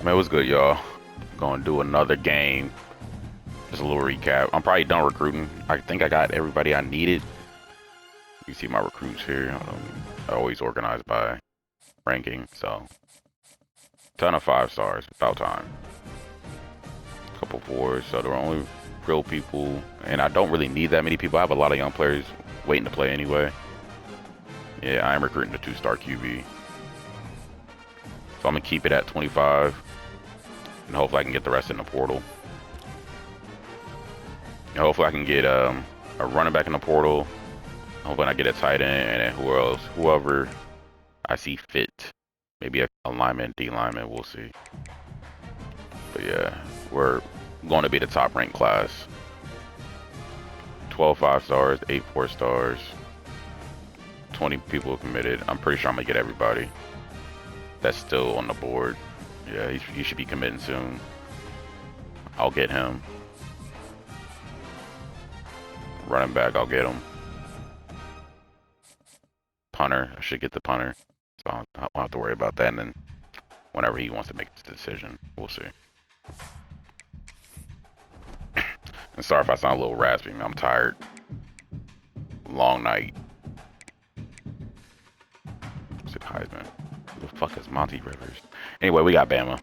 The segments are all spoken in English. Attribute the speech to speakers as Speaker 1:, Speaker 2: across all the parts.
Speaker 1: Man, it was good, y'all. Gonna do another game. Just a little recap. I'm probably done recruiting. I think I got everybody I needed. You see my recruits here. I always organized by ranking, so ton of 5 stars. About time. Couple 4s, so there are only real people, and I don't really need that many people. I have a lot of young players waiting to play anyway. Yeah, I am recruiting a 2-star QB, so I'm gonna keep it at 25, and hopefully I can get the rest in the portal. And hopefully I can get a running back in the portal. Hoping I get a tight end, and then whoever I see fit. Maybe a lineman, D lineman, we'll see. But yeah, we're going to be the top ranked class. 12 5-stars, 8 4-stars, 20 people committed. I'm pretty sure I'm gonna get everybody that's still on the board. Yeah, he should be committing soon. I'll get him. Running back, I'll get him. Punter, I should get the punter. So I don't have to worry about that. And then whenever he wants to make his decision, we'll see. And sorry if I sound a little raspy, man. I'm tired. Long night. What's it, Heisman? Who the fuck is Monty Rivers? Anyway, we got Bama.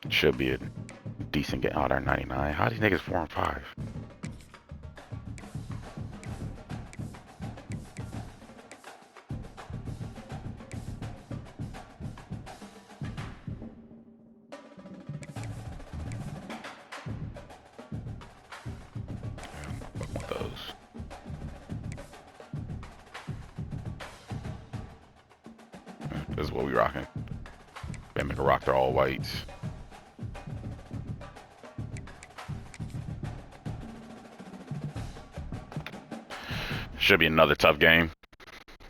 Speaker 1: Should be a decent game. Oh, they're 99. How are these niggas 4 and 5? This is what we rocking. Bama can rock their all whites. Should be another tough game.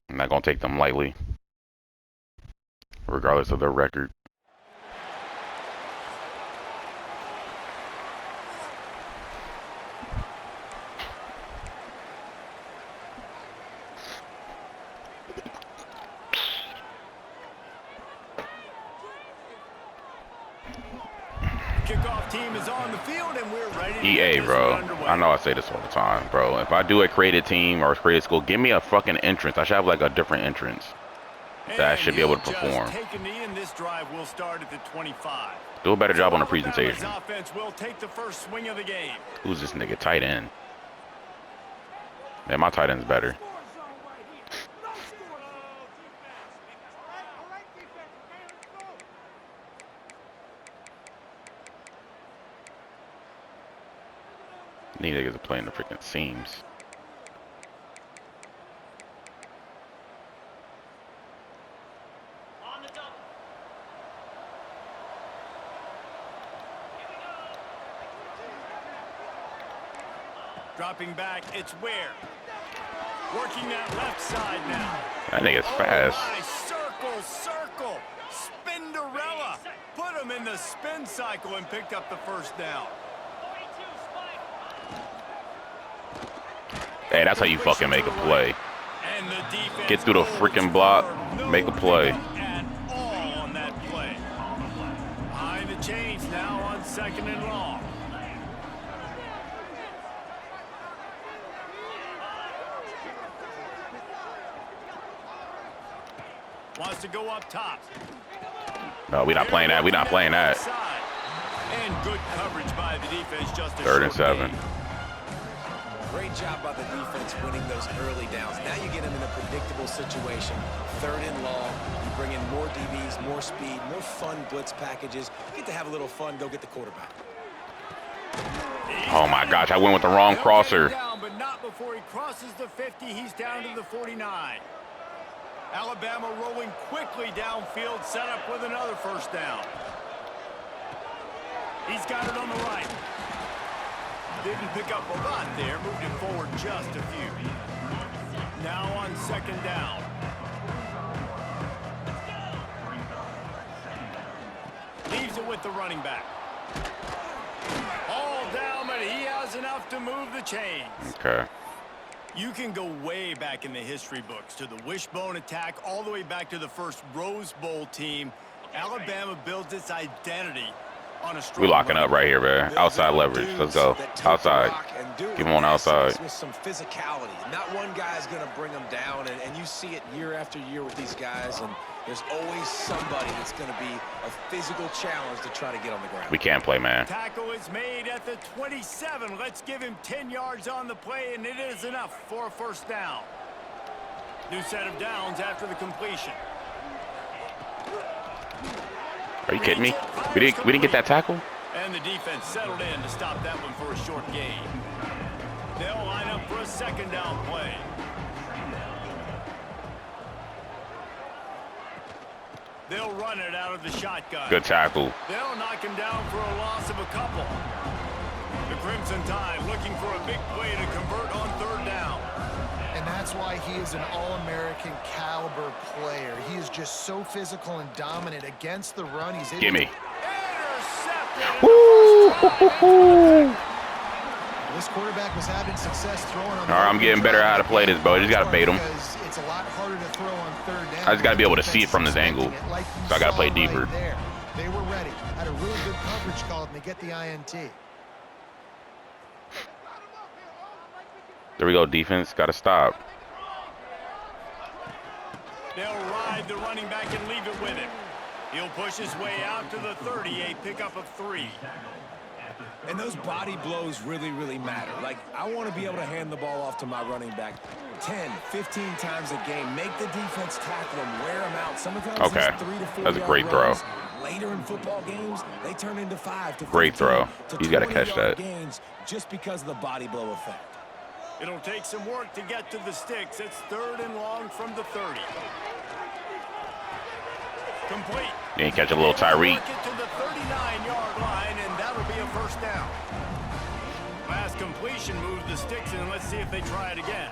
Speaker 1: I'm not gonna take them lightly, regardless of their record.
Speaker 2: Kickoff team is on the field and we're ready to
Speaker 1: EA, bro. I know I say this all the time, bro. If I do a created team or a created school, give me a fucking entrance. I should have like a different entrance that I should be able to perform.
Speaker 2: Take a knee, and this drive will start at the 25.
Speaker 1: Do a better job on the presentation.
Speaker 2: Offense will take the first swing of the game.
Speaker 1: Who's this nigga? Tight end. Man, my tight end's better. These niggas are playing the freaking seams.
Speaker 2: Dropping back, it's Ware. Working that left side now.
Speaker 1: That nigga's fast.
Speaker 2: Circle, circle. Spinderella. Put him in the spin cycle and picked up the first down.
Speaker 1: Hey, that's how you fucking make a play. Get through the freaking block, make a play.
Speaker 2: At all on that play. Behind the chains now on 2nd and long. Wants to go up top.
Speaker 1: No, we're not playing that. We're not playing that.
Speaker 2: And good coverage by the defense. Just a
Speaker 1: 3rd and 7.
Speaker 3: Great job by the defense winning those early downs. Now you get them in a predictable situation. 3rd and long. You bring in more DBs, more speed, more fun blitz packages. You get to have a little fun. Go get the quarterback.
Speaker 1: Oh my gosh, I went with the wrong crosser.
Speaker 2: Down, but not before he crosses the 50. He's down to the 49. Alabama rolling quickly downfield, set up with another first down. He's got it on the right. Didn't pick up a lot there, moved it forward just a few. Now on 2nd down. Leaves it with the running back. All down, but he has enough to move the chains.
Speaker 1: Okay.
Speaker 2: You can go way back in the history books to the wishbone attack, all the way back to the first Rose Bowl team. Alabama builds its identity on a strong
Speaker 1: We locking up right here, man. Outside leverage. Let's go. Outside. Give him on outside.
Speaker 3: With some physicality. Not one guy's going to bring them down, and you see it year after year with these guys, and there's always somebody that's going to be a physical challenge to try to get on the ground.
Speaker 1: We can't play, man.
Speaker 2: Tackle is made at the 27. Let's give him 10 yards on the play, and it is enough for a first down. New set of downs after the completion.
Speaker 1: Are you kidding me? We didn't get that tackle?
Speaker 2: And the defense settled in to stop that one for a short gain. They'll line up for a second down play. They'll run it out of the shotgun.
Speaker 1: Good tackle.
Speaker 2: They'll knock him down for a loss of a couple. The Crimson Tide looking for a big play to convert on third down.
Speaker 4: And that's why he is an All-American caliber player. He is just so physical and dominant against the run. He's
Speaker 1: Gimme.
Speaker 2: Intercepted.
Speaker 4: This quarterback was having success throwing on.
Speaker 1: All right, I'm getting better at how to play this, bro. I just gotta bait him.
Speaker 4: It's a lot harder to throw on third down.
Speaker 1: I just gotta be able to see it from this angle, so I gotta play deeper.
Speaker 4: Right, they were ready. Had a really good coverage call, and they get the INT.
Speaker 1: There we go, defense. Gotta stop.
Speaker 2: They'll ride the running back and leave it with him. He'll push his way out to the 38, pickup of 3.
Speaker 3: And those body blows really, really matter. Like, I want to be able to hand the ball off to my running back 10, 15 times a game. Make the defense tackle him, wear him out. Sometimes
Speaker 1: okay.
Speaker 3: 3 to 4
Speaker 1: That's a great throw.
Speaker 3: Later in football games, they turn into 5 to 15
Speaker 1: great throw. He's got to catch
Speaker 3: 20-yard
Speaker 1: that.
Speaker 3: gains just because of the body blow effect.
Speaker 2: It'll take some work to get to the sticks. It's third and long from the 30. Complete.
Speaker 1: You ain't catch a little Tyreek.
Speaker 2: Work it to the 39-yard line, and that'll be a first down. Last completion moved the sticks in. Let's see if they try it again.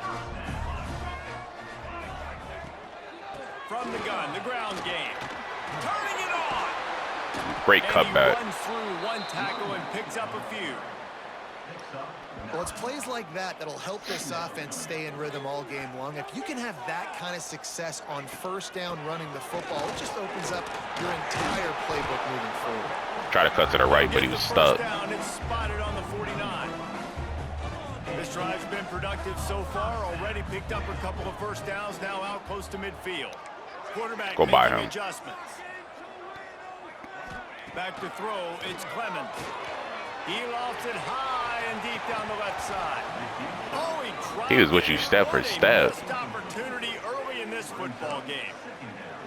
Speaker 2: From the gun, the ground game. Turning it on.
Speaker 1: Great
Speaker 2: And
Speaker 1: cutback.
Speaker 2: he runs through one tackle and picks up a few.
Speaker 4: Well, it's plays like that that'll help this offense stay in rhythm all game long. If you can have that kind of success on first down running the football, it just opens up your entire playbook moving forward.
Speaker 1: Try to cut to the right, but he was stuck.
Speaker 2: Down, it's spotted on the 49. This drive's been productive so far. Already picked up a couple of first downs. Now out close to midfield. Quarterback
Speaker 1: Go by
Speaker 2: making
Speaker 1: him.
Speaker 2: adjustments. Back to throw. It's Clemens. He lofts it high and deep down the left side. Oh,
Speaker 1: he was with you step for step.
Speaker 2: Missed opportunity early in this football game.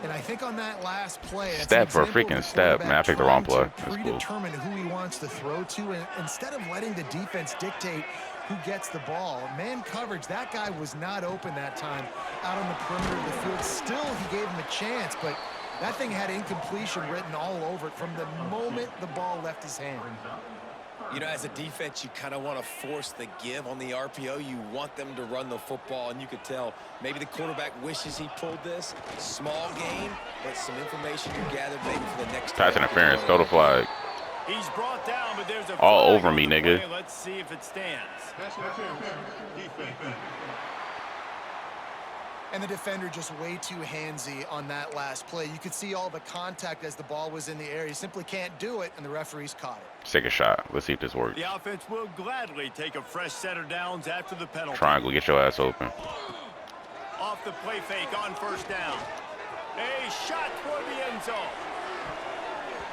Speaker 4: And I think on that last play, that's
Speaker 1: Step
Speaker 4: an
Speaker 1: for a
Speaker 4: example of
Speaker 1: freaking
Speaker 4: the
Speaker 1: step. Man, I picked the wrong play.
Speaker 4: quarterback
Speaker 1: That's
Speaker 4: trying to
Speaker 1: cool.
Speaker 4: predetermine who he wants to throw to, and instead of letting the defense dictate who gets the ball, man coverage, that guy was not open that time out on the perimeter of the field. Still, he gave him a chance, but that thing had incompletion written all over it from the moment the ball left his hand.
Speaker 3: You know, as a defense, you kind of want to force the give on the RPO. You want them to run the football, and you could tell maybe the quarterback wishes he pulled this. Small game, but some information you gathered maybe for the next
Speaker 1: Pass interference. Throw the flag.
Speaker 2: He's brought down, but there's a
Speaker 1: all
Speaker 2: flag
Speaker 1: over
Speaker 2: on
Speaker 1: me,
Speaker 2: the
Speaker 1: nigga.
Speaker 2: play. Let's see if it stands.
Speaker 4: And the defender just way too handsy on that last play. You could see all the contact as the ball was in the air. He simply can't do it, and the referees caught it.
Speaker 1: Let's take a shot. Let's see if this works.
Speaker 2: The offense will gladly take a fresh set of downs after the penalty.
Speaker 1: Triangle, get your ass open.
Speaker 2: Off the play fake on first down. A shot toward the end zone.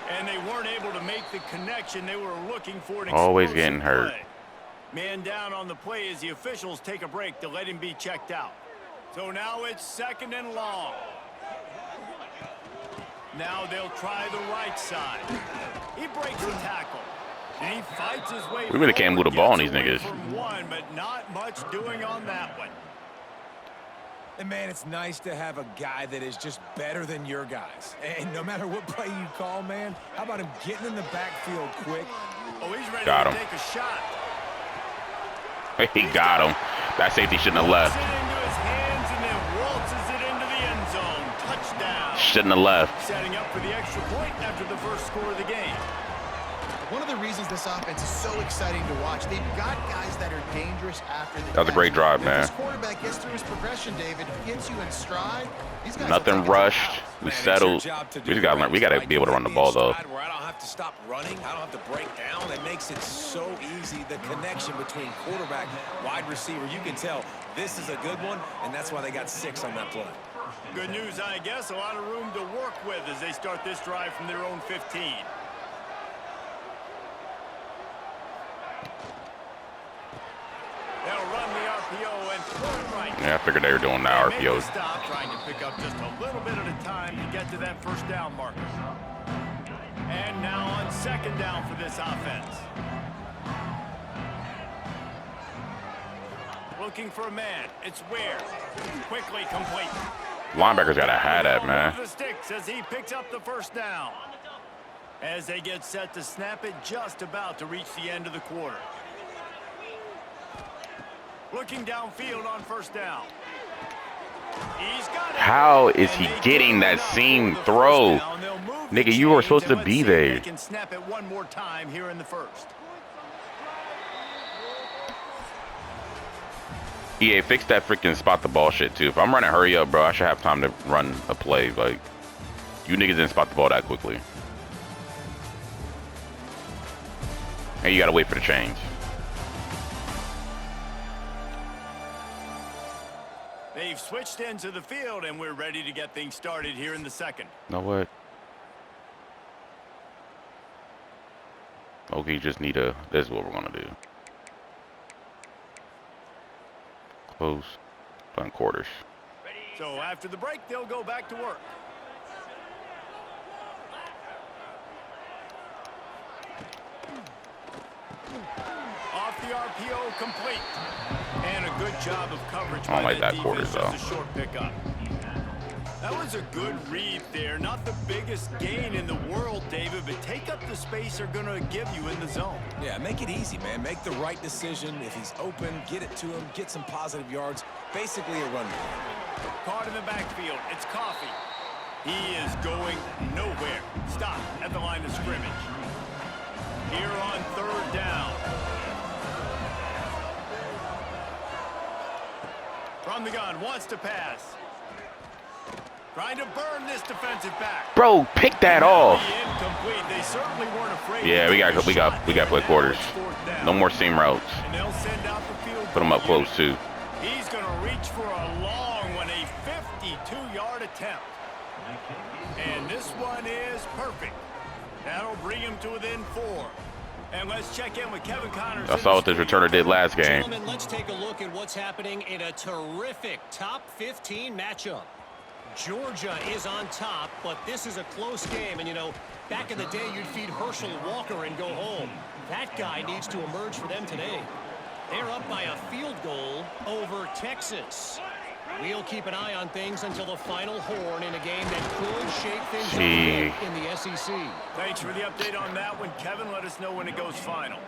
Speaker 2: And they weren't able to make the connection they were looking for. An
Speaker 1: Always
Speaker 2: explosive
Speaker 1: getting hurt.
Speaker 2: play. Man down on the play as the officials take a break to let him be checked out. So now it's second and long. Now they'll try the right side. He breaks the tackle. And he fights his way.
Speaker 1: We really can't move the ball on these niggas.
Speaker 2: From one, but not much doing on that one.
Speaker 3: And, man, it's nice to have a guy that is just better than your guys. And no matter what play you call, man, how about him getting in the backfield quick?
Speaker 2: Oh, he's ready
Speaker 1: Got
Speaker 2: to
Speaker 1: him.
Speaker 2: take a shot.
Speaker 1: He got him. That safety shouldn't have left.
Speaker 2: Waltzes it into his hands and then waltzes it into the end zone. Touchdown.
Speaker 1: Shouldn't have left.
Speaker 2: Setting up for the extra point after the first score of the game.
Speaker 4: One of the reasons this offense is so exciting to watch, they've got guys that are dangerous after the
Speaker 1: That was a great drive,
Speaker 4: if
Speaker 1: man.
Speaker 4: this quarterback gets through his progression, David, hits you in stride, these guys
Speaker 1: Nothing rushed. We settled. We just got to learn. We got to be able to run the ball, though.
Speaker 3: Where I don't have to stop running. I don't have to break down. It makes it so easy. The connection between quarterback, wide receiver. You can tell this is a good one, and that's why they got 6 on that play.
Speaker 2: Good news, I guess. A lot of room to work with as they start this drive from their own 15. They'll run the RPO and throw it right.
Speaker 1: Yeah, I figured they were doing the RPOs.
Speaker 2: Stop trying to pick up just a little bit at a time to get to that first down marker. And now on second down for this offense. Looking for a man. It's Ware. Quickly complete.
Speaker 1: Linebackers got to have that, man.
Speaker 2: The sticks as he picks up the first down. As they get set to snap it, just about to reach the end of the quarter. Looking downfield on first down. He's got it.
Speaker 1: How is he getting that seam throw? Nigga, you were supposed to be there.
Speaker 2: They can snap it one more time here in the first.
Speaker 1: EA, fix that freaking spot the ball shit too. If I'm running hurry up, bro, I should have time to run a play. Like, you niggas didn't spot the ball that quickly. And you gotta wait for the change.
Speaker 2: They've switched into the field, and we're ready to get things started here in the second.
Speaker 1: You know what? Okay, you just need a. This is what we're gonna do. Close. Playing quarters.
Speaker 2: So after the break, they'll go back to work. Off the RPO, complete. And a good job of coverage.
Speaker 1: I don't like that quarters, though.
Speaker 2: A short pickup. That was a good read there. Not the biggest gain in the world, David, but take up the space they're going to give you in the zone.
Speaker 3: Yeah, make it easy, man. Make the right decision. If he's open, get it to him. Get some positive yards. Basically a run play.
Speaker 2: Caught in the backfield. It's Coffee. He is going nowhere. Stop at the line of scrimmage. Here on third down. From the gun, wants to pass. Trying to burn this defensive back.
Speaker 1: Bro, pick that off.
Speaker 2: Incomplete. They certainly weren't afraid.
Speaker 1: Yeah, we got to play quarters. No more seam routes.
Speaker 2: And they'll send out the field.
Speaker 1: Put them up close too.
Speaker 2: He's going to reach for a long one, a 52-yard attempt. And this one is perfect. That'll bring him to within 4. And let's check in with Kevin Connors.
Speaker 1: I saw what this returner did last game.
Speaker 5: Gentlemen, let's take a look at what's happening in a terrific top 15 matchup. Georgia is on top, but this is a close game. And, you know, back in the day, you'd feed Herschel Walker and go home. That guy needs to emerge for them today. They're up by a field goal over Texas. We'll keep an eye on things until the final horn in a game that could shake things up in the SEC.
Speaker 2: Thanks for the update on that one, Kevin. Let us know when it goes final.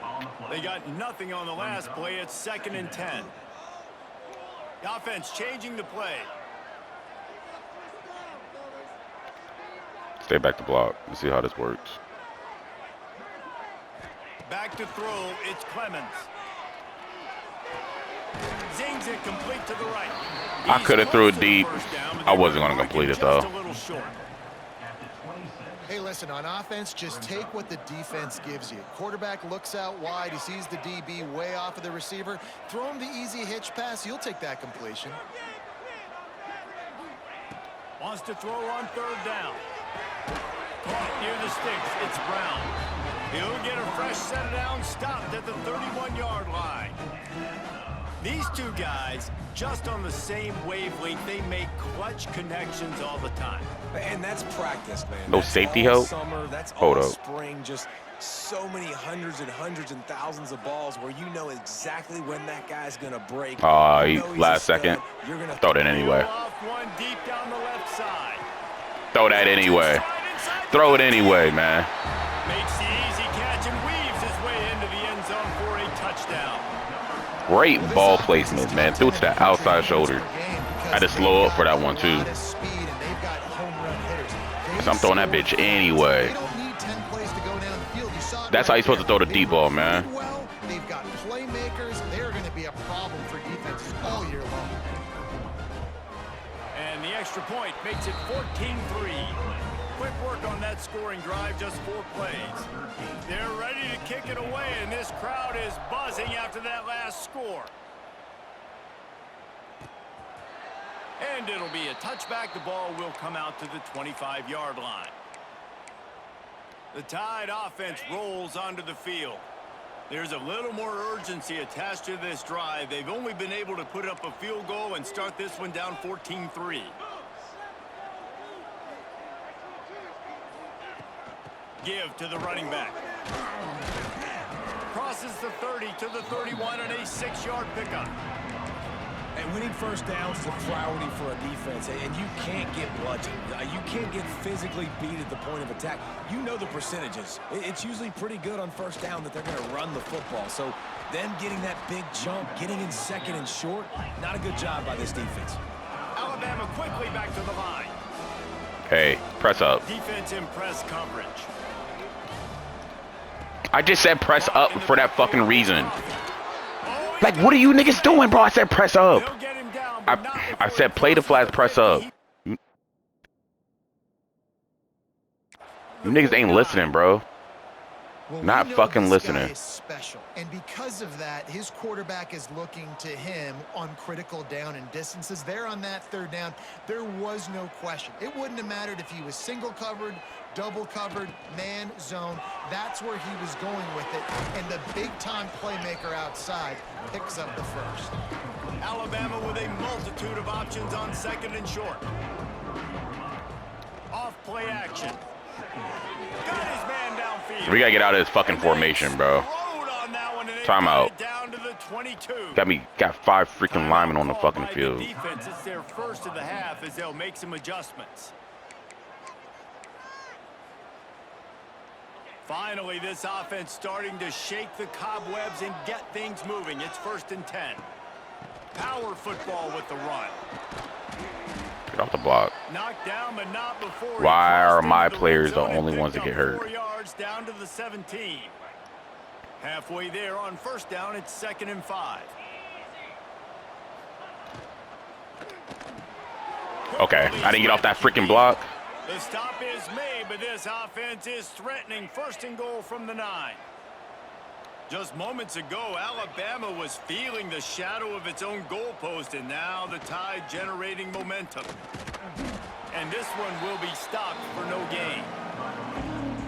Speaker 2: They got nothing on the last play. It's 2nd and 10. The offense changing the play.
Speaker 1: Stay back to block. Let's see how this works.
Speaker 2: Back to throw. It's Clemens. Zings it complete to the right.
Speaker 1: I could have threw it deep. I wasn't going to complete it, though.
Speaker 4: Hey, listen, on offense, just take what the defense gives you. Quarterback looks out wide. He sees the DB way off of the receiver. Throw him the easy hitch pass. You'll take that completion.
Speaker 2: Wants to throw on third down. Caught near the sticks. It's Brown. He'll get a fresh set down, stopped at the 31-yard line. These two guys, just on the same wavelength, they make clutch connections all the time.
Speaker 3: And that's practice, man.
Speaker 1: No
Speaker 3: That's
Speaker 1: safety
Speaker 3: all
Speaker 1: help?
Speaker 3: Summer, that's
Speaker 1: Hold
Speaker 3: all
Speaker 1: up.
Speaker 3: spring. Just so many hundreds and thousands of balls where you know exactly when that guy's going to break. You know he's
Speaker 1: Last
Speaker 3: a stud.
Speaker 1: second.
Speaker 3: You're gonna
Speaker 1: Throw it anyway.
Speaker 2: Off one deep down the left side.
Speaker 1: Throw that anyway. Throw it anyway, man.
Speaker 2: Makes the easy catch and weaves his way into the end zone for a touchdown.
Speaker 1: Great ball placement, man. Threw it to the outside shoulder. I had to slow up for that one, too. Because I'm throwing that bitch anyway.
Speaker 4: They don't need 10 plays to go down the field. You saw it
Speaker 1: That's how you're supposed to throw the deep ball, man.
Speaker 4: Well, they've got playmakers. They're going to be a problem for defenses all year long.
Speaker 2: And the extra point makes it 14-3. Quick work on that scoring drive, just 4 plays. They're ready to kick it away, and this crowd is buzzing after that last score. And it'll be a touchback. The ball will come out to the 25-yard line. The Tide offense rolls onto the field. There's a little more urgency attached to this drive. They've only been able to put up a field goal and start this one down 14-3. Give to the running back. Crosses the 30 to the 31 and a 6-yard pickup.
Speaker 3: And winning first downs is a priority for a defense, and you can't get bludgeoned. You can't get physically beat at the point of attack. You know the percentages. It's usually pretty good on first down that they're going to run the football. So them getting that big jump, getting in second and short, not a good job by this defense.
Speaker 2: Alabama quickly back to the line.
Speaker 1: Hey, press up.
Speaker 2: Defense in press coverage.
Speaker 1: I just said press up for that fucking reason. Like, what are you niggas doing, bro? I said press up. I said play the flats, press up. You niggas ain't listening, bro.
Speaker 4: Well,
Speaker 1: Not fucking listening.
Speaker 4: Guy is special, and because of that, his quarterback is looking to him on critical down and distances. There on that third down, there was no question. It wouldn't have mattered if he was single covered, double covered, man, zone. That's where he was going with it, and the big-time playmaker outside picks up the first.
Speaker 2: Alabama with a multitude of options on second and short. Off play action. Got his man downfield.
Speaker 1: We gotta get out of this fucking formation, bro. Timeout. Got 5 freaking linemen on the fucking field.
Speaker 2: Defense, it's their first of the half as they'll make some adjustments. Finally, this offense starting to shake the cobwebs and get things moving. It's 1st and 10. Power football with the run.
Speaker 1: Get off the block.
Speaker 2: Knocked down, but not before.
Speaker 1: Why are my players the only ones that get hurt?
Speaker 2: 4 yards down to the 17. Halfway there on 1st down, it's 2nd and 5.
Speaker 1: Okay, I didn't get off that freaking block.
Speaker 2: The stop is made, but this offense is threatening. 1st and goal from the 9. Just moments ago, Alabama was feeling the shadow of its own goalpost, and now the Tide generating momentum. And this one will be stopped for no gain.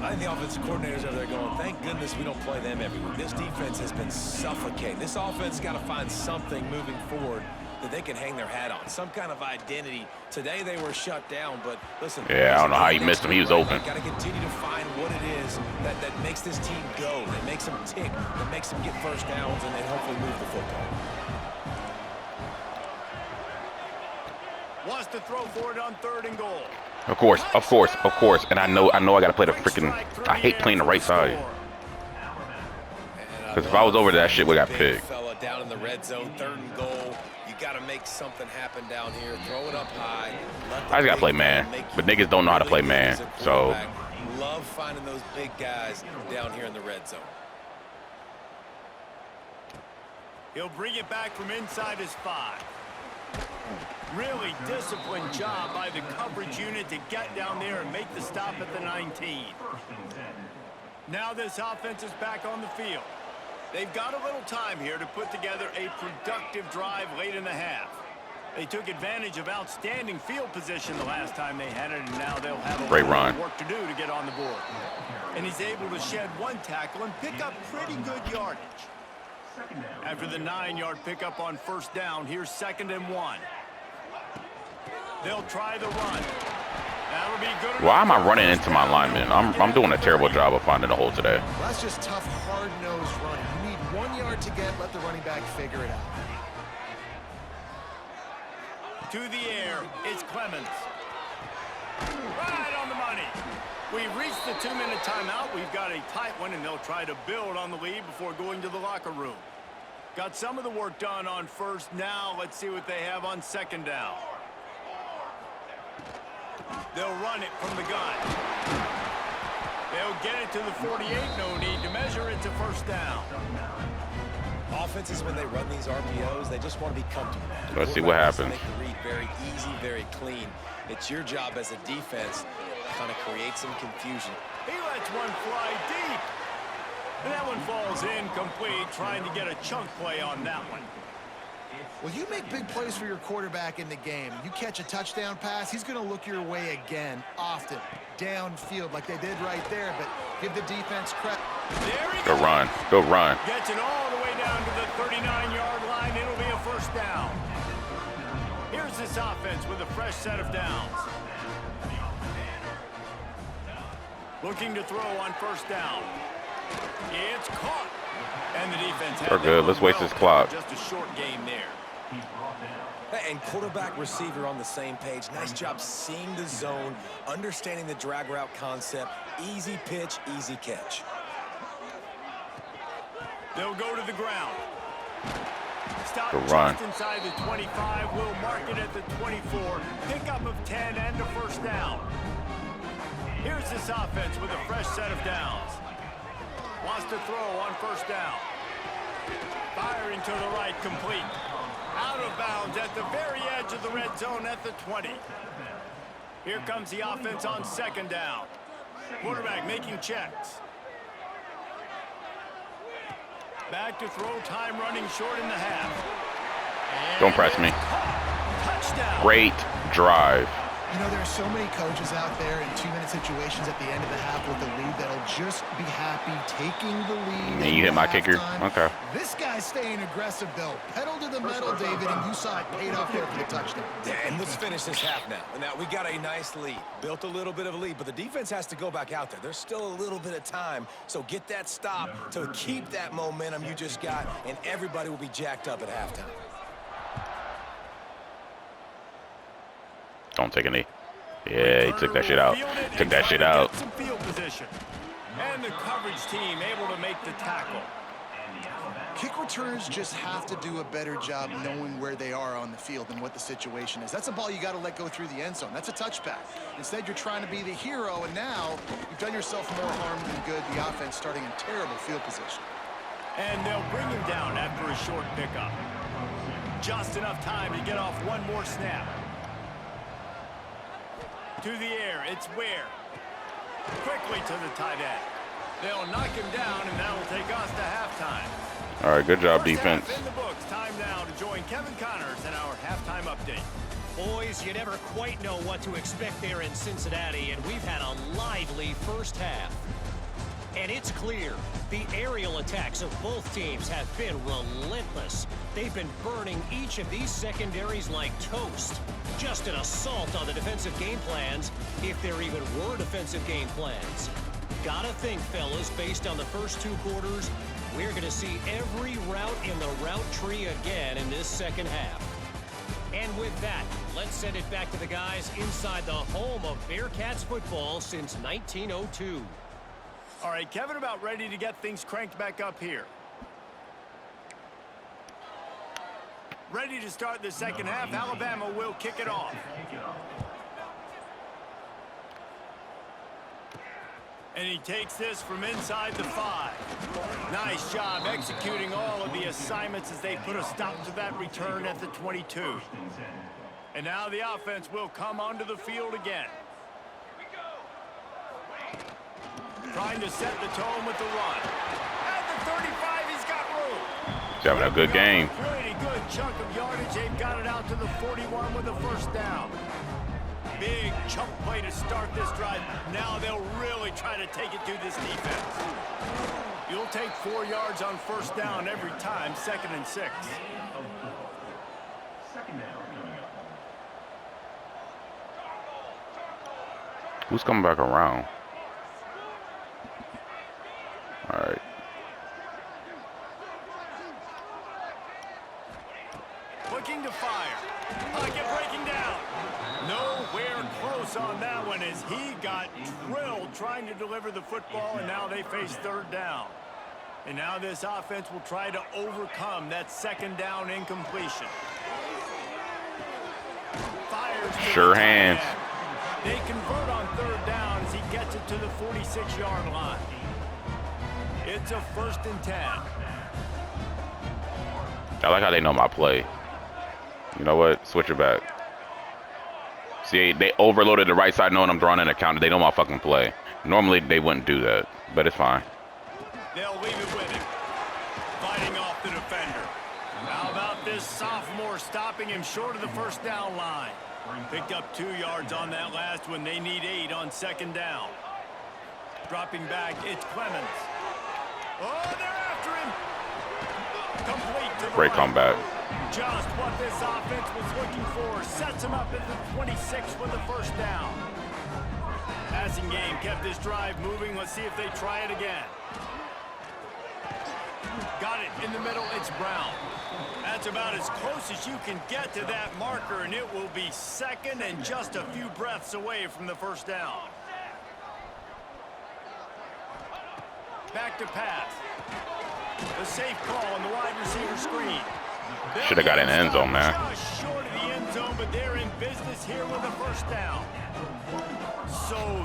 Speaker 3: I think the offensive coordinators over there going, thank goodness we don't play them every week. This defense has been suffocating. This offense got to find something moving forward that they can hang their hat on, some kind of identity. Today they were shut down, but listen.
Speaker 1: Yeah, I don't know how he missed him. He was open.
Speaker 3: Got to continue to find what it is that makes this team go, that makes them tick, that makes them get first downs, and then hopefully move the football.
Speaker 2: Wants to throw for it on 3rd and goal.
Speaker 1: Of course. And I know I gotta play the freaking. I hate playing the right side. Because if I was over there, that shit would have got picked.
Speaker 3: Fella down in the red zone, 3rd and goal. You got to make something happen down here. Throw it up high.
Speaker 1: I just gotta play man, but niggas don't know how to play man. So
Speaker 3: love finding those big guys down here in the red zone.
Speaker 2: He'll bring it back from inside his 5. Really disciplined job by the coverage unit to get down there and make the stop at the 19. Now this offense is back on the field. They've got a little time here to put together a productive drive late in the half. They took advantage of outstanding field position the last time they had it, and now they'll have a lot of work to do to get on the board. And he's able to shed 1 tackle and pick up pretty good yardage. After the 9-yard pickup on 1st down, here's 2nd and 1. They'll try the run. That'll be good.
Speaker 1: Why am I running into my lineman? I'm doing a terrible job of finding a hole today.
Speaker 4: Well, that's just tough, hard-nosed running. You need 1 yard to get, let the running back figure it out.
Speaker 2: To the air, it's Clemens. Right on the money. We've reached the 2-minute timeout. We've got a tight one, and they'll try to build on the lead before going to the locker room. Got some of the work done on 1st. Now let's see what they have on 2nd down. They'll run it from the gun. They'll He'll get it to the 48. No need to measure. It's a first down.
Speaker 3: Offenses, when they run these RPOs, they just want to be comfortable.
Speaker 1: Let's see what happens.
Speaker 3: Make the read very easy, very clean. It's your job as a defense to kind of create some confusion.
Speaker 2: He lets one fly deep. And that one falls incomplete, trying to get a chunk play on that one.
Speaker 4: Well, you make big plays for your quarterback in the game. You catch a touchdown pass, he's going to look your way again, often, downfield, like they did right there. But give the defense credit.
Speaker 2: There he
Speaker 1: Go
Speaker 2: goes.
Speaker 1: run. Go run.
Speaker 2: Gets it all the way down to the 39-yard line. It'll be a first down. Here's this offense with a fresh set of downs. Looking to throw on first down. It's caught. And the defense had
Speaker 1: We're good. Let's waste this clock.
Speaker 2: Just a short game there.
Speaker 3: And quarterback, receiver on the same page. Nice job seeing the zone, understanding the drag route concept. Easy pitch, easy catch.
Speaker 2: They'll go to the ground. Stop
Speaker 1: The
Speaker 2: just
Speaker 1: run.
Speaker 2: inside the 25. We'll mark it at the 24. Pickup of 10 and a first down. Here's this offense with a fresh set of downs. Wants to throw on first down. Firing to the right, complete. Out of bounds at the very edge of the red zone at the 20. Here comes the offense on second down. Quarterback making checks. Back to throw, time running short in the half.
Speaker 1: Don't press me.
Speaker 2: Touchdown.
Speaker 1: Great drive.
Speaker 4: You know, there are so many coaches out there in 2-minute situations at the end of the half with the lead that'll just be happy taking the lead.
Speaker 1: And you hit my kicker? Okay.
Speaker 4: This guy's staying aggressive, though. Pedal to the metal, David, and you saw it paid off there for the touchdown.
Speaker 3: And let's finish this half now. Now, we got a nice lead. Built a little bit of a lead, but the defense has to go back out there. There's still a little bit of time, so get that stop to keep that momentum you just got, and everybody will be jacked up at halftime.
Speaker 1: Don't take a knee. Yeah, he took that shit out. Took that shit out.
Speaker 2: Some field position. And the coverage team able to make the tackle.
Speaker 4: Kick returners just have to do a better job knowing where they are on the field and what the situation is. That's a ball you got to let go through the end zone. That's a touchback. Instead, you're trying to be the hero, and now you've done yourself more harm than good. The offense starting in terrible field position.
Speaker 2: And they'll bring him down after a short pickup. Just enough time to get off one more snap. To the air, it's Ware. Quickly to the tight end. They'll knock him down, and that'll take us to halftime.
Speaker 1: All right, good job,
Speaker 2: First half
Speaker 1: defense.
Speaker 2: in the books. Time now to join Kevin Connors in our halftime update.
Speaker 5: Boys, you never quite know what to expect there in Cincinnati, and we've had a lively first half. And it's clear, the aerial attacks of both teams have been relentless. They've been burning each of these secondaries like toast. Just an assault on the defensive game plans, if there even were defensive game plans. Gotta think, fellas, based on the first two quarters, we're gonna see every route in the route tree again in this second half. And with that, let's send it back to the guys inside the home of Bearcats football since 1902.
Speaker 2: All right, Kevin, about ready to get things cranked back up here. Ready to start the second half. Alabama will kick it off. And he takes this from inside the 5. Nice job executing all of the assignments as they put a stop to that return at the 22. And now the offense will come onto the field again. Trying to set the tone with the run. At the 35, he's got room.
Speaker 1: He's having a good game.
Speaker 2: Pretty good chunk of yardage. They've got it out to the 41 with a first down. Big chunk play to start this drive. Now they'll really try to take it to this defense. You'll take 4 yards on first down every time, 2nd and 6.
Speaker 1: Who's coming back around? All right.
Speaker 2: Looking to fire. Pocket breaking down. Nowhere close on that one as he got drilled trying to deliver the football, and now they face third down. And now this offense will try to overcome that second down incompletion. Fires.
Speaker 1: Sure hands.
Speaker 2: They convert on third down as he gets it out to the 46-yard line. It's a 1st and 10.
Speaker 1: I like how they know my play. You know what? Switch it back. See, they overloaded the right side knowing I'm drawing in a counter. They know my fucking play. Normally, they wouldn't do that, but it's fine.
Speaker 2: They'll leave it with him. Fighting off the defender. How about this sophomore stopping him short of the 1st down line? Picked up 2 yards on that last one. They need 8 on 2nd down. Dropping back, it's Clemens. Oh, they're after him. Complete to the
Speaker 1: Great
Speaker 2: right.
Speaker 1: comeback.
Speaker 2: Just what this offense was looking for. Sets him up at the 26 for the 1st down. Passing game kept this drive moving. Let's see if they try it again. Got it in the middle. It's Brown. That's about as close as you can get to that marker, and it will be 2nd and just a few breaths away from the 1st down. Back to pass. The safe call on the wide receiver screen.
Speaker 1: Should have got in the end zone, man.
Speaker 2: Just short of the end zone, but they're in business here with a 1st down.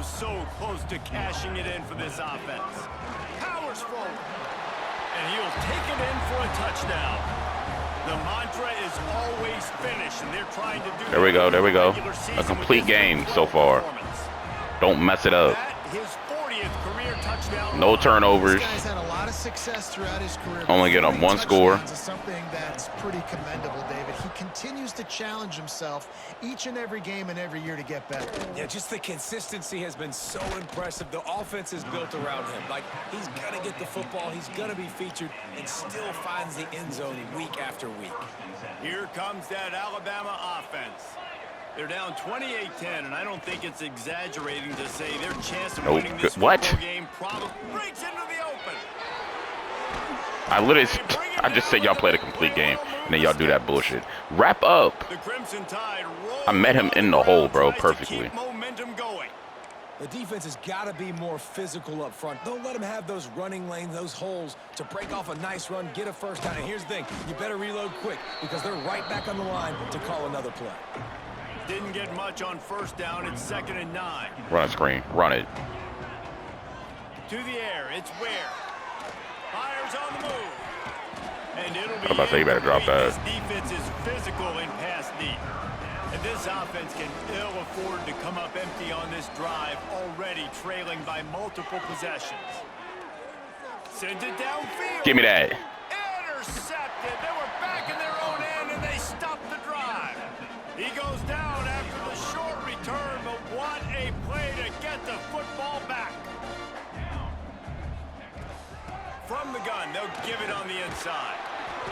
Speaker 2: So close to cashing it in for this offense. Powers forward. And he'll take it in for a touchdown. The mantra is always finish, and they're trying to do
Speaker 1: There we go, there we go.
Speaker 2: regular
Speaker 1: A
Speaker 2: season
Speaker 1: complete
Speaker 2: with this
Speaker 1: game so far.
Speaker 2: performance.
Speaker 1: Don't mess it up.
Speaker 2: That, his 40th career touchdown.
Speaker 1: No turnovers.
Speaker 4: This guy's had a lot of success throughout his career.
Speaker 1: Only get him 1 score.
Speaker 4: Touchdowns is something that's pretty commendable, David. He continues to challenge himself each and every game and every year to get better.
Speaker 3: Yeah, just the consistency has been so impressive. The offense is built around him. Like, he's going to get the football, he's going to be featured, and still finds the end zone week after week.
Speaker 2: Here comes that Alabama offense. They're down 28-10, and I don't think it's exaggerating to say their chance of winning this football game probably breaks into the open.
Speaker 1: I just said y'all played a complete game, and then y'all do that bullshit. Wrap up.
Speaker 2: The Crimson Tide roll.
Speaker 1: I met him in the hole, bro, perfectly.
Speaker 2: Keep momentum going.
Speaker 3: The defense has got to be more physical up front. Don't let them have those running lanes, those holes to break off a nice run, get a 1st down. And here's the thing, you better reload quick because they're right back on the line to call another play.
Speaker 2: Didn't get much on 1st down. It's 2nd and 9.
Speaker 1: Run a screen. Run it.
Speaker 2: To the air. It's Ware. Fires on the move. And it'll be.
Speaker 1: I was about to say, you better drop that.
Speaker 2: This defense is physical and pass deep. And this offense can ill afford to come up empty on this drive, already trailing by multiple possessions. Sends it downfield.
Speaker 1: Give me that.
Speaker 2: Intercepted. They were back in their own end, and they stopped the drive. He goes down after the short return, but what a play to get the football back. From the gun, they'll give it on the inside.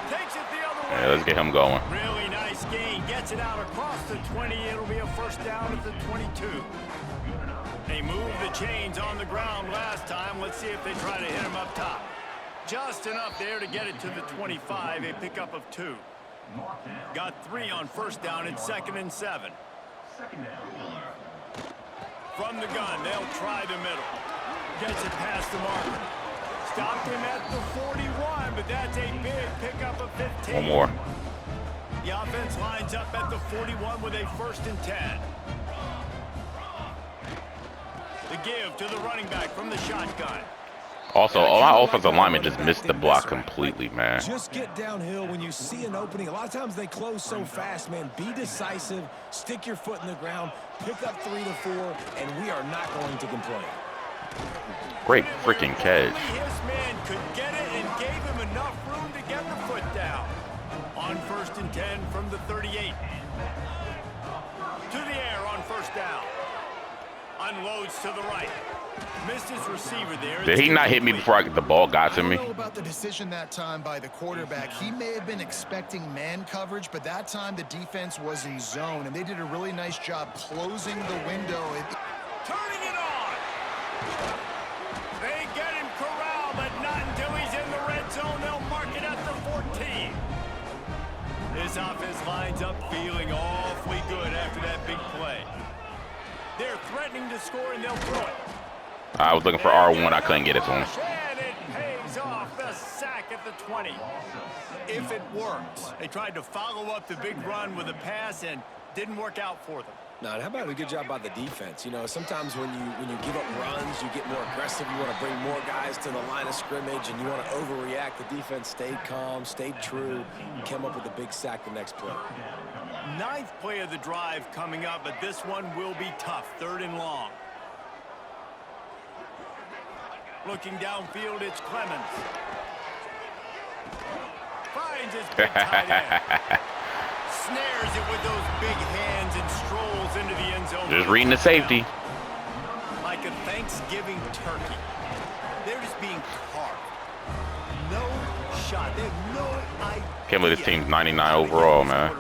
Speaker 2: Takes it the other way.
Speaker 1: Yeah, let's get him going.
Speaker 2: Really nice gain. Gets it out across the 20. It'll be a 1st down at the 22. They moved the chains on the ground last time. Let's see if they try to hit him up top. Just enough there to get it to the 25. A pickup of 2. Got 3 on 1st down. It's 2nd and 7. From the gun, they'll try the middle. Gets it past the marker. Stopped him at the 41, but that's a big pickup of 15.
Speaker 1: One more.
Speaker 2: The offense lines up at the 41 with a 1st and 10. The give to the running back from the shotgun.
Speaker 1: Also, all our offensive linemen just missed the block completely, man.
Speaker 3: Just get downhill when you see an opening. A lot of times they close so fast, man. Be decisive, stick your foot in the ground, pick up 3 to 4, and we are not going to complain.
Speaker 1: Great freaking catch.
Speaker 2: His man could get it and gave him enough room to get the foot down. On 1st and 10 from the 38. To the air on 1st down. Unloads to the right. Missed his receiver there.
Speaker 1: Did he not hit me before the ball got to me?
Speaker 4: I don't know about the decision that time by the quarterback. He may have been expecting man coverage, but that time the defense was in zone, and they did a really nice job closing the window.
Speaker 2: Turning it on. They get him corralled, but not until he's in the red zone. They'll mark it at the 14. This offense lines up feeling awfully good after that big play. They're threatening to score, and they'll throw it.
Speaker 1: I was looking for R1. I couldn't get it to him.
Speaker 2: And it pays off. The sack at the 20. If it works. They tried to follow up the big run with a pass and didn't work out for them.
Speaker 3: No, and how about a good job by the defense? You know, sometimes when you give up runs, you get more aggressive. You want to bring more guys to the line of scrimmage, and you want to overreact. The defense stayed calm, stayed true, and came up with a big sack the next play.
Speaker 2: 9th play of the drive coming up, but this one will be tough. 3rd and long. Looking downfield, it's Clemens. Finds his big tight end. Snares it with those big hands and strolls into the end zone.
Speaker 1: Just reading the safety.
Speaker 2: Like a Thanksgiving turkey. They're just being carved. No shot. They have no idea.
Speaker 1: Can't believe this team's 99 overall, man.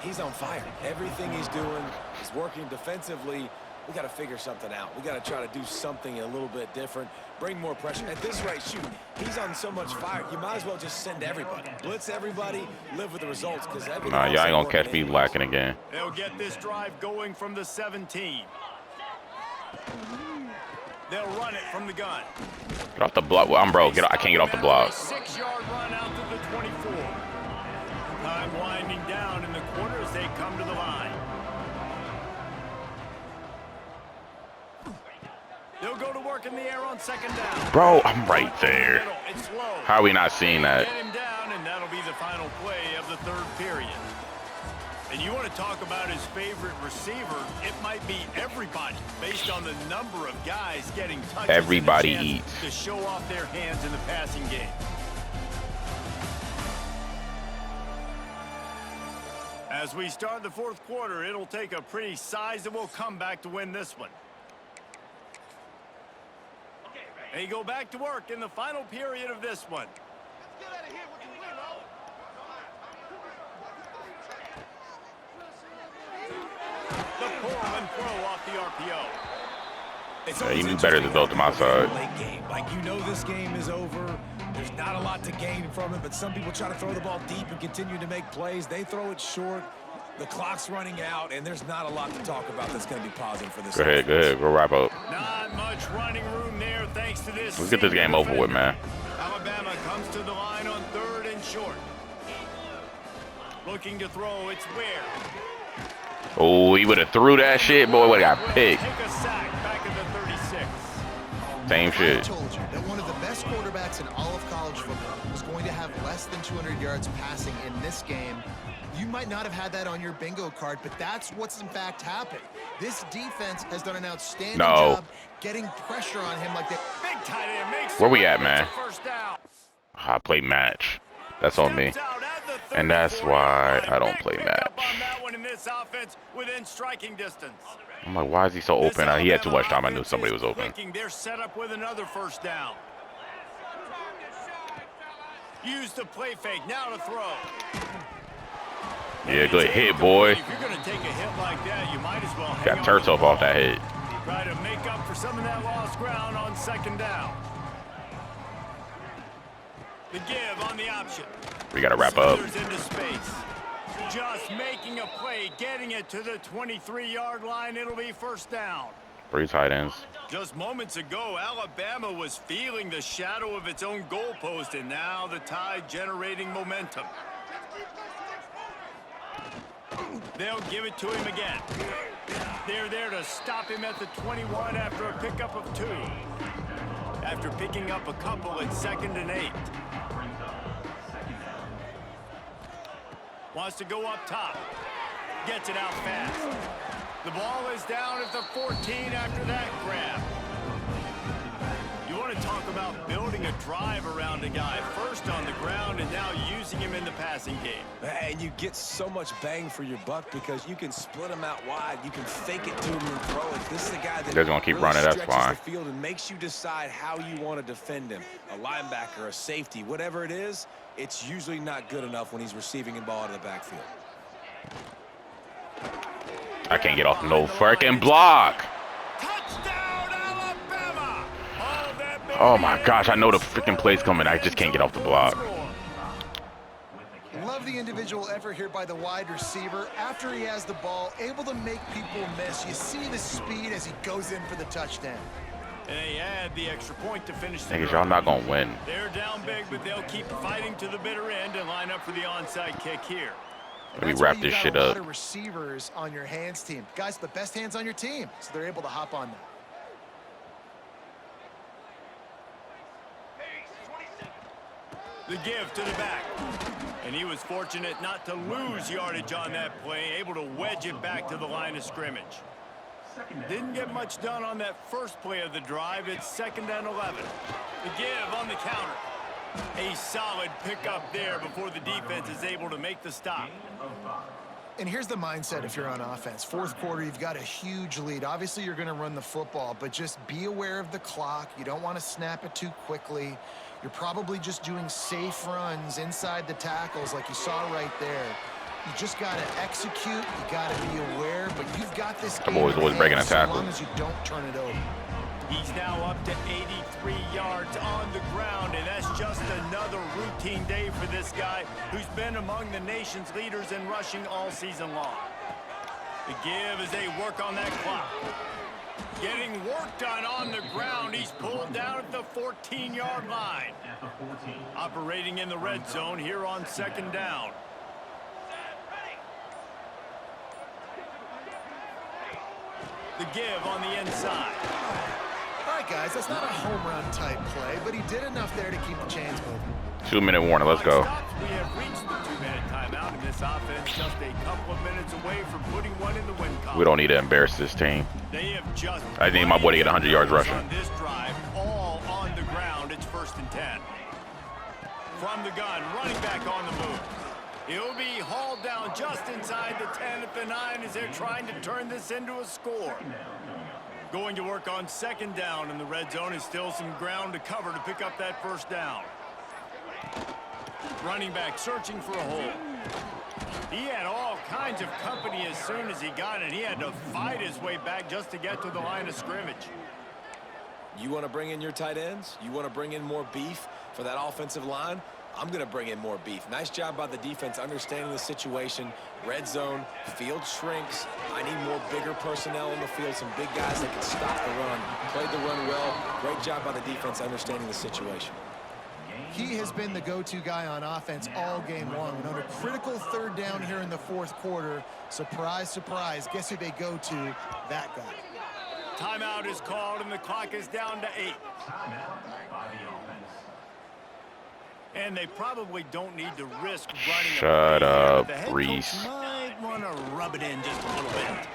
Speaker 3: He's on fire. Everything he's doing is working defensively. We got to figure something out. We got to try to do something a little bit different. Bring more pressure. At this rate, shoot, he's on so much fire. You might as well just send everybody. Blitz everybody, live with the results. Because
Speaker 1: nah, y'all ain't going to catch me lacking again.
Speaker 2: They'll get this drive going from the 17. They'll run it from the gun.
Speaker 1: Get off the block. Well, I'm broke. I can't get off the block.
Speaker 2: 6-yard run out to the 24. Time winding down in the quarter as they come to the line. They'll go to work in the air on 2nd down.
Speaker 1: Bro, I'm right there. How are we not seeing that?
Speaker 2: Get him down, and that'll be the final play of the 3rd period. And you want to talk about his favorite receiver, it might be everybody, based on the number of guys getting touches.
Speaker 1: Everybody eats.
Speaker 2: To show off their hands in the passing game. As we start the 4th quarter, it'll take a pretty sizable comeback to win this one. They go back to work in the final period of this one. The pull and throw off the RPO.
Speaker 1: Yeah, you knew better to throw to my side.
Speaker 3: Like, you know this game is over. There's not a lot to gain from it, but some people try to throw the ball deep and continue to make plays. They throw it short. The clock's running out, and there's not a lot to talk about that's going to be positive for this.
Speaker 1: Go ahead. Go wrap up.
Speaker 2: Not much running room there thanks to this.
Speaker 1: Let's get this game over with, man.
Speaker 2: Alabama comes to the line on 3rd and short. Looking to throw, it's Ware.
Speaker 1: Oh, he would have threw that shit, boy. Would have got picked.
Speaker 2: Take a sack back at the 36.
Speaker 1: Same shit.
Speaker 4: I told you that one of the best quarterbacks in all of college football was going to have less than 200 yards passing in this game. You might not have had that on your bingo card, but that's what's in fact happened. This defense has done an outstanding job getting pressure on him like that.
Speaker 2: Big tight end makes
Speaker 1: Where we at, man?
Speaker 2: First down.
Speaker 1: I play match. That's on me. And that's why I don't play match.
Speaker 2: On that one in this offense within striking distance.
Speaker 1: I'm like, why is he so open? He had too much time. I knew somebody was open.
Speaker 2: They're set up with another first down. Use the play fake. Now to throw.
Speaker 1: Yeah, good hit, boy.
Speaker 2: If you're going to take a hit like that, you might as well hang
Speaker 1: Got
Speaker 2: on.
Speaker 1: Turtles off that hit.
Speaker 2: Try to make up for some of that lost ground on 2nd down. The give on the option.
Speaker 1: We got to wrap up.
Speaker 2: Into space. Just making a play, getting it to the 23-yard line. It'll be first down.
Speaker 1: 3 tight ends.
Speaker 2: Just moments ago, Alabama was feeling the shadow of its own goalpost, and now the Tide generating momentum. They'll give it to him again. They're there to stop him at the 21 after a pickup of 2. After picking up a couple at 2nd and 8. Wants to go up top. Gets it out fast. The ball is down at the 14 after that grab. You want to talk about building a drive around a guy. First on the ground and now using him in the passing game.
Speaker 3: And you get so much bang for your buck because you can split him out wide. You can fake it to him and throw it. This is the guy that
Speaker 1: They're gonna keep running, that's
Speaker 3: stretches
Speaker 1: fine.
Speaker 3: the field and makes you decide how you want to defend him. A linebacker, a safety, whatever it is, it's usually not good enough when he's receiving a ball out of the backfield.
Speaker 1: I can't get off no freaking block.
Speaker 2: Touchdown, Alabama!
Speaker 1: Oh my gosh, I know the freaking play's coming. I just can't get off the block.
Speaker 4: Love the individual effort here by the wide receiver. After he has the ball, able to make people miss. You see the speed as he goes in for the touchdown.
Speaker 2: And they add the extra point to finish the
Speaker 1: Niggas, y'all not gonna win.
Speaker 2: They're down big, but they'll keep fighting to the bitter end and line up for the onside kick here.
Speaker 1: Let me
Speaker 4: That's
Speaker 1: wrap
Speaker 4: why
Speaker 1: this
Speaker 4: you've
Speaker 1: shit
Speaker 4: got a
Speaker 1: up.
Speaker 4: lot of receivers on your hands team. Guys, the best hands on your team, so they're able to hop on that.
Speaker 2: The give to the back. And he was fortunate not to lose yardage on that play, able to wedge it back to the line of scrimmage. Didn't get much done on that first play of the drive. It's 2nd and 11. The give on the counter. A solid pickup there before the defense is able to make the stop.
Speaker 4: And here's the mindset if you're on offense. Fourth quarter, you've got a huge lead. Obviously, you're going to run the football, but just be aware of the clock. You don't want to snap it too quickly. You're probably just doing safe runs inside the tackles like you saw right there. You just got to execute. You got to be aware, but you've got this game
Speaker 1: I'm always breaking a tackle.
Speaker 4: so long as you don't turn it over.
Speaker 2: He's now up to 83 yards on the ground, and that's just another routine day for this guy who's been among the nation's leaders in rushing all season long. The give as they work on that clock. Getting work done on the ground. He's pulled down at the 14-yard line. Operating in the red zone here on 2nd down. The give on the inside.
Speaker 4: All right, guys, that's not a home run type play, but he did enough there to keep the chains moving.
Speaker 1: 2-minute warning. Let's go.
Speaker 2: We have reached the 2-minute timeout, and this offense just a couple of minutes away from putting one in the win column.
Speaker 1: We don't need to embarrass this team.
Speaker 2: They have just
Speaker 1: I need my boy to get 100 yards rushing.
Speaker 2: on this drive, all on the ground. It's 1st and 10. From the gun, running back on the move. He'll be hauled down just inside the 10 at the 9 as they're trying to turn this into a score. Going to work on 2nd down in the red zone. Is still some ground to cover to pick up that 1st down. Running back searching for a hole. He had all kinds of company as soon as he got it. He had to fight his way back just to get to the line of scrimmage.
Speaker 3: You want to bring in your tight ends? You want to bring in more beef for that offensive line? I'm going to bring in more beef. Nice job by the defense understanding the situation. Red zone, field shrinks. I need more bigger personnel in the field, some big guys that can stop the run. Played the run well. Great job by the defense understanding the situation.
Speaker 4: He has been the go-to guy on offense all game long. And on a critical 3rd down here in the 4th quarter, surprise, surprise, guess who they go to? That guy.
Speaker 2: Timeout is called, and the clock is down to 8. And they probably don't need to risk running.
Speaker 1: Shut up,
Speaker 2: the head
Speaker 1: Reese.
Speaker 2: coach might want to rub it in just a little bit.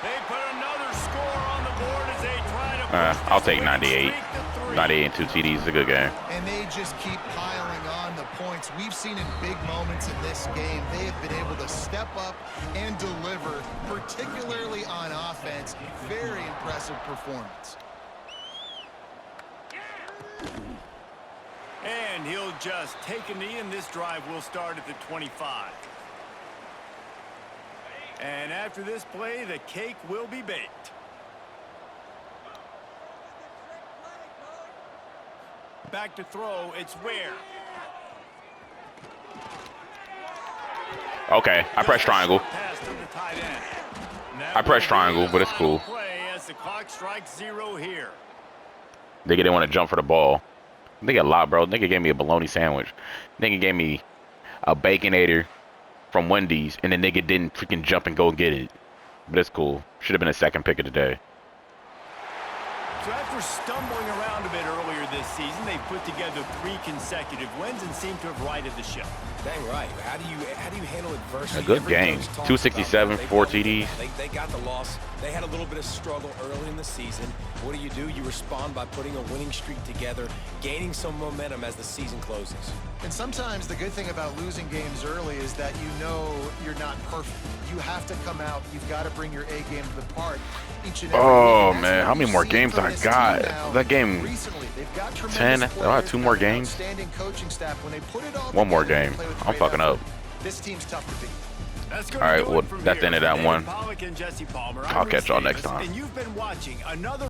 Speaker 2: They put another score on the board as they try to push
Speaker 1: I'll
Speaker 2: this
Speaker 1: take
Speaker 2: winning
Speaker 1: 98.
Speaker 2: streak to 3.
Speaker 1: 98 and 2 TDs is a good game.
Speaker 4: And they just keep piling on the points. We've seen in big moments in this game, they have been able to step up and deliver, particularly on offense. Very impressive performance.
Speaker 2: And he'll just take a knee, and this drive will start at the 25. And after this play, the cake will be baked. Back to throw, it's Ware.
Speaker 1: Okay, I press triangle.
Speaker 2: Pass to the tight end.
Speaker 1: I press triangle, but it's cool.
Speaker 2: Play as the clock strikes 0 here.
Speaker 1: Nigga didn't want to jump for the ball. Nigga a lot, bro. Nigga gave me a bologna sandwich. Nigga gave me a Baconator from Wendy's, and the nigga didn't freaking jump and go get it. But it's cool. Should have been a 2nd pick of the day.
Speaker 2: So after stumbling around a bit earlier this season, they put together 3 consecutive wins and seem to have righted the ship.
Speaker 3: Dang right. How do you handle adversity?
Speaker 1: A good
Speaker 3: Every
Speaker 1: game.
Speaker 3: coach talks
Speaker 1: 267,
Speaker 3: about that.
Speaker 1: 4 TDs.
Speaker 3: They got the loss. They had a little bit of struggle early in the season. What do? You respond by putting a winning streak together, gaining some momentum as the season closes.
Speaker 4: And sometimes the good thing about losing games early is that you know you're not perfect. You have to come out. You've got to bring your A game to the park each and every
Speaker 1: Oh,
Speaker 4: week. And that's
Speaker 1: man.
Speaker 4: what
Speaker 1: How many
Speaker 4: you've
Speaker 1: more
Speaker 4: seen
Speaker 1: games
Speaker 4: from
Speaker 1: I
Speaker 4: this
Speaker 1: got?
Speaker 4: team now.
Speaker 1: That game
Speaker 4: Recently, they've got
Speaker 1: 10.
Speaker 4: tremendous
Speaker 1: Do I have
Speaker 4: players,
Speaker 1: 2 more
Speaker 4: got an
Speaker 1: games?
Speaker 4: outstanding coaching staff. When they put it all
Speaker 1: One more
Speaker 4: together, they
Speaker 1: game.
Speaker 4: play with
Speaker 1: I'm
Speaker 4: great
Speaker 1: fucking
Speaker 4: effort.
Speaker 1: up.
Speaker 4: This team's tough to beat.
Speaker 2: That's
Speaker 1: All right, well, that's the end of that one.
Speaker 2: Pollock and Jesse Palmer.
Speaker 1: I'll catch y'all next time.
Speaker 2: And you've been watching another